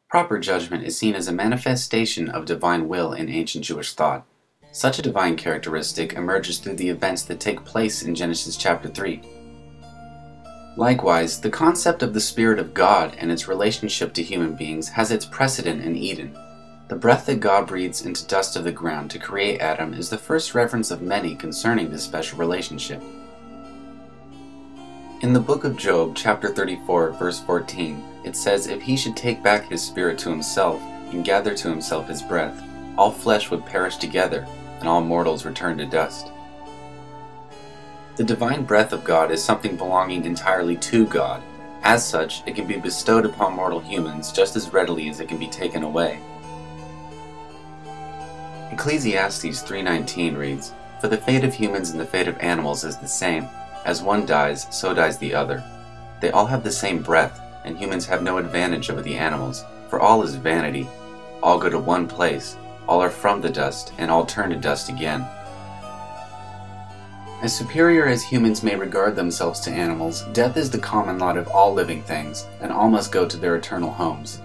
Proper judgment is seen as a manifestation of divine will in ancient Jewish thought. Such a divine characteristic emerges through the events that take place in Genesis chapter 3. Likewise, the concept of the Spirit of God and its relationship to human beings has its precedent in Eden. The breath that God breathes into dust of the ground to create Adam is the first reference of many concerning this special relationship. In the book of Job, chapter 34, verse 14, it says, "If he should take back his spirit to himself, and gather to himself his breath, all flesh would perish together, and all mortals return to dust." The divine breath of God is something belonging entirely to God. As such, it can be bestowed upon mortal humans just as readily as it can be taken away. Ecclesiastes 3:19 reads, "For the fate of humans and the fate of animals is the same. As one dies, so dies the other. They all have the same breath, and humans have no advantage over the animals, for all is vanity. All go to one place, all are from the dust, and all turn to dust again." As superior as humans may regard themselves to animals, death is the common lot of all living things, and all must go to their eternal homes.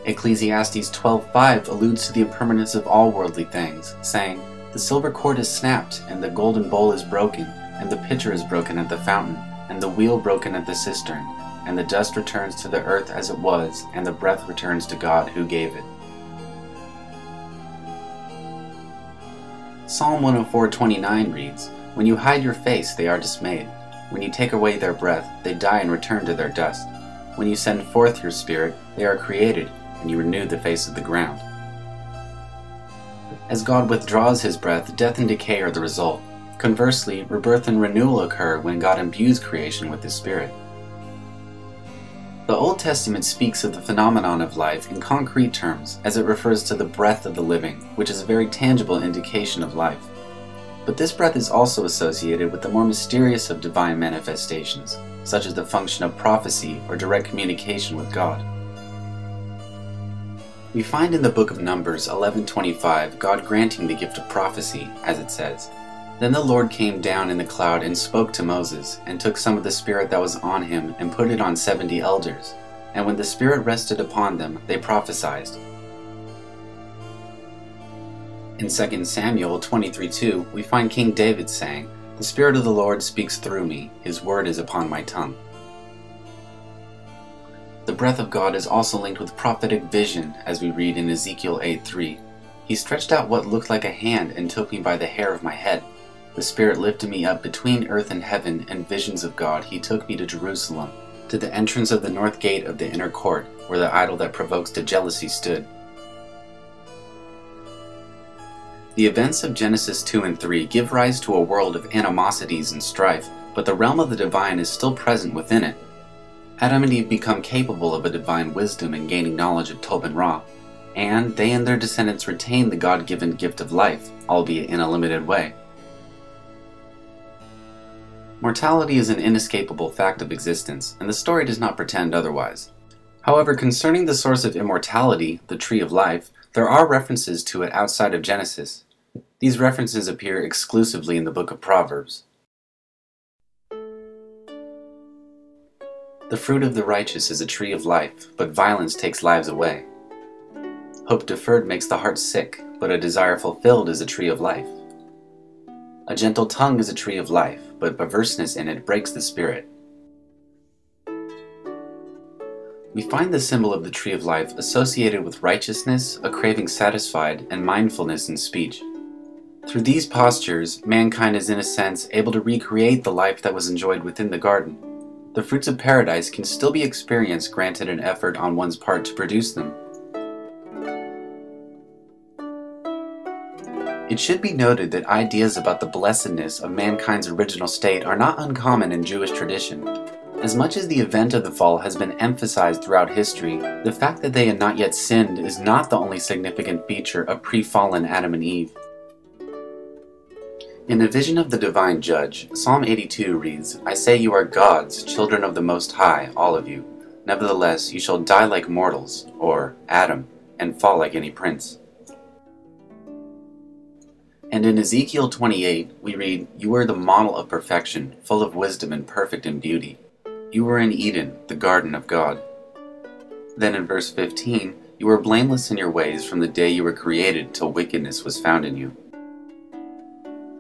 Ecclesiastes 12:5 alludes to the impermanence of all worldly things, saying, "The silver cord is snapped, and the golden bowl is broken, and the pitcher is broken at the fountain, and the wheel broken at the cistern, and the dust returns to the earth as it was, and the breath returns to God who gave it." Psalm 104:29 reads, "When you hide your face, they are dismayed. When you take away their breath, they die and return to their dust. When you send forth your spirit, they are created, and you renew the face of the ground." As God withdraws his breath, death and decay are the result. Conversely, rebirth and renewal occur when God imbues creation with his spirit. The Old Testament speaks of the phenomenon of life in concrete terms, as it refers to the breath of the living, which is a very tangible indication of life. But this breath is also associated with the more mysterious of divine manifestations, such as the function of prophecy or direct communication with God. We find in the book of Numbers 11:25 God granting the gift of prophecy, as it says, "Then the Lord came down in the cloud and spoke to Moses, and took some of the spirit that was on him and put it on 70 elders. And when the spirit rested upon them, they prophesied." In 2 Samuel 23:2, we find King David saying, "The Spirit of the Lord speaks through me, his word is upon my tongue." The breath of God is also linked with prophetic vision, as we read in Ezekiel 8:3. "He stretched out what looked like a hand and took me by the hair of my head. The Spirit lifted me up between earth and heaven, and visions of God he took me to Jerusalem, to the entrance of the north gate of the inner court, where the idol that provokes to jealousy stood." The events of Genesis 2 and 3 give rise to a world of animosities and strife, but the realm of the divine is still present within it. Adam and Eve become capable of a divine wisdom in gaining knowledge of Tob and Ra, and they and their descendants retain the God-given gift of life, albeit in a limited way. Mortality is an inescapable fact of existence, and the story does not pretend otherwise. However, concerning the source of immortality, the tree of life, there are references to it outside of Genesis. These references appear exclusively in the book of Proverbs. "The fruit of the righteous is a tree of life, but violence takes lives away. Hope deferred makes the heart sick, but a desire fulfilled is a tree of life. A gentle tongue is a tree of life, but perverseness in it breaks the spirit." We find the symbol of the tree of life associated with righteousness, a craving satisfied, and mindfulness in speech. Through these postures, mankind is in a sense able to recreate the life that was enjoyed within the garden. The fruits of paradise can still be experienced granted an effort on one's part to produce them. It should be noted that ideas about the blessedness of mankind's original state are not uncommon in Jewish tradition. As much as the event of the fall has been emphasized throughout history, the fact that they had not yet sinned is not the only significant feature of pre-fallen Adam and Eve. In the vision of the divine judge, Psalm 82 reads, "I say you are gods, children of the Most High, all of you. Nevertheless, you shall die like mortals," or Adam, "and fall like any prince." And in Ezekiel 28, we read, "You are the model of perfection, full of wisdom and perfect in beauty. You were in Eden, the garden of God." Then in verse 15, you were blameless in your ways from the day you were created till wickedness was found in you.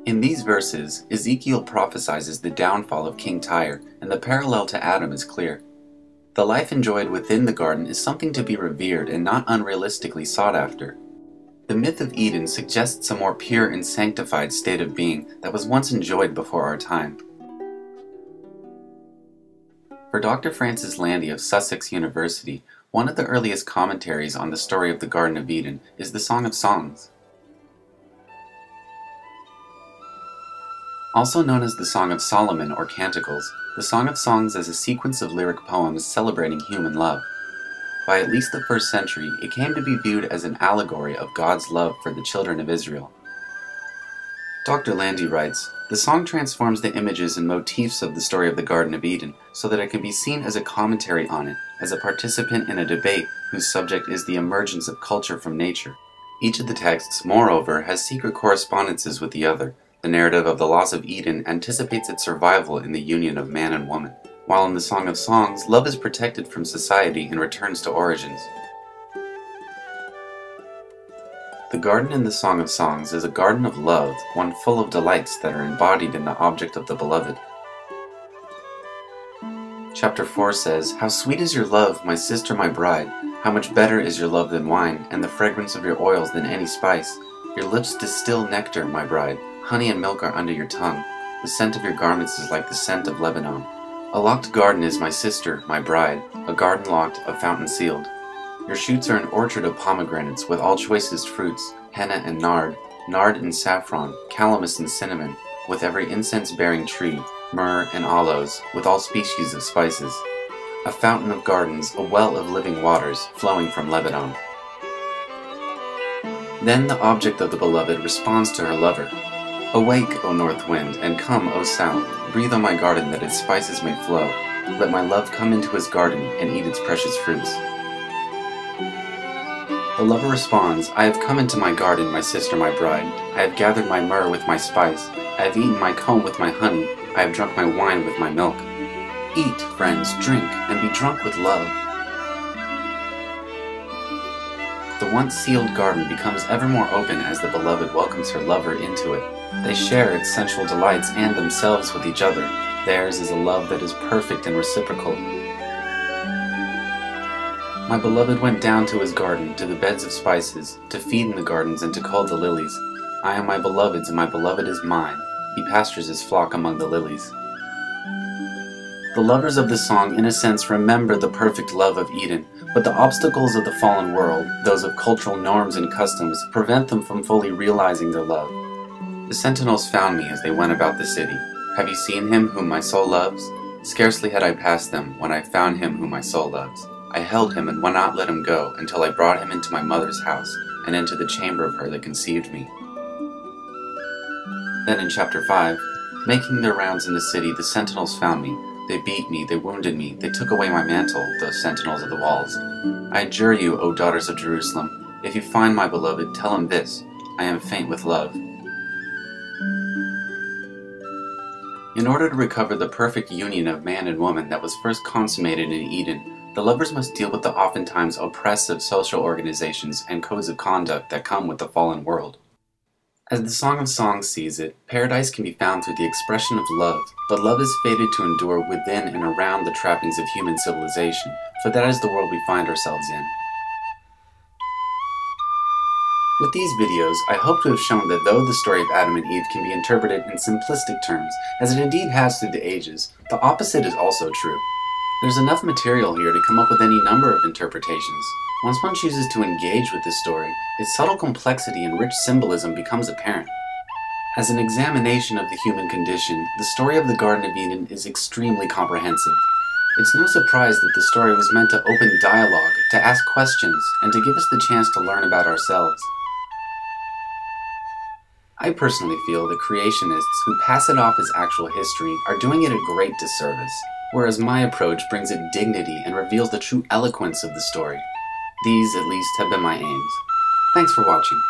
In these verses, Ezekiel prophesies the downfall of King Tyre, and the parallel to Adam is clear. The life enjoyed within the garden is something to be revered and not unrealistically sought after. The myth of Eden suggests a more pure and sanctified state of being that was once enjoyed before our time. For Dr. Francis Landy of Sussex University, one of the earliest commentaries on the story of the Garden of Eden is the Song of Songs. Also known as the Song of Solomon or Canticles, the Song of Songs is a sequence of lyric poems celebrating human love. By at least the 1st century, it came to be viewed as an allegory of God's love for the children of Israel. Dr. Landy writes, "The song transforms the images and motifs of the story of the Garden of Eden so that it can be seen as a commentary on it, as a participant in a debate whose subject is the emergence of culture from nature. Each of the texts, moreover, has secret correspondences with the other. The narrative of the loss of Eden anticipates its survival in the union of man and woman, while in the Song of Songs, love is protected from society and returns to origins." The garden in the Song of Songs is a garden of love, one full of delights that are embodied in the object of the beloved. Chapter 4 says, "How sweet is your love, my sister, my bride! How much better is your love than wine, and the fragrance of your oils than any spice! Your lips distill nectar, my bride. Honey and milk are under your tongue. The scent of your garments is like the scent of Lebanon. A locked garden is my sister, my bride, a garden locked, a fountain sealed. Your shoots are an orchard of pomegranates with all choicest fruits, henna and nard and saffron, calamus and cinnamon, with every incense-bearing tree, myrrh and aloes, with all species of spices. A fountain of gardens, a well of living waters, flowing from Lebanon." Then the object of the beloved responds to her lover. "Awake, O north wind, and come, O south. Breathe on my garden that its spices may flow. Let my love come into his garden and eat its precious fruits." The lover responds, "I have come into my garden, my sister, my bride. I have gathered my myrrh with my spice. I have eaten my comb with my honey. I have drunk my wine with my milk. Eat, friends, drink, and be drunk with love." The once sealed garden becomes ever more open as the beloved welcomes her lover into it. They share its sensual delights and themselves with each other. Theirs is a love that is perfect and reciprocal. "My beloved went down to his garden, to the beds of spices, to feed in the gardens and to cull the lilies. I am my beloved's and my beloved is mine. He pastures his flock among the lilies." The lovers of the song, in a sense, remember the perfect love of Eden, but the obstacles of the fallen world, those of cultural norms and customs, prevent them from fully realizing their love. "The sentinels found me as they went about the city. Have you seen him whom my soul loves? Scarcely had I passed them when I found him whom my soul loves. I held him and would not let him go until I brought him into my mother's house and into the chamber of her that conceived me." Then in chapter 5, "Making their rounds in the city, the sentinels found me. They beat me, they wounded me, they took away my mantle, those sentinels of the walls. I adjure you, O daughters of Jerusalem, if you find my beloved, tell him this, I am faint with love." In order to recover the perfect union of man and woman that was first consummated in Eden, the lovers must deal with the oftentimes oppressive social organizations and codes of conduct that come with the fallen world. As the Song of Songs sees it, paradise can be found through the expression of love, but love is fated to endure within and around the trappings of human civilization, for that is the world we find ourselves in. With these videos, I hope to have shown that though the story of Adam and Eve can be interpreted in simplistic terms, as it indeed has through the ages, the opposite is also true. There's enough material here to come up with any number of interpretations. Once one chooses to engage with this story, its subtle complexity and rich symbolism becomes apparent. As an examination of the human condition, the story of the Garden of Eden is extremely comprehensive. It's no surprise that the story was meant to open dialogue, to ask questions, and to give us the chance to learn about ourselves. I personally feel that creationists who pass it off as actual history are doing it a great disservice, whereas my approach brings it dignity and reveals the true eloquence of the story. These, at least, have been my aims. Thanks for watching.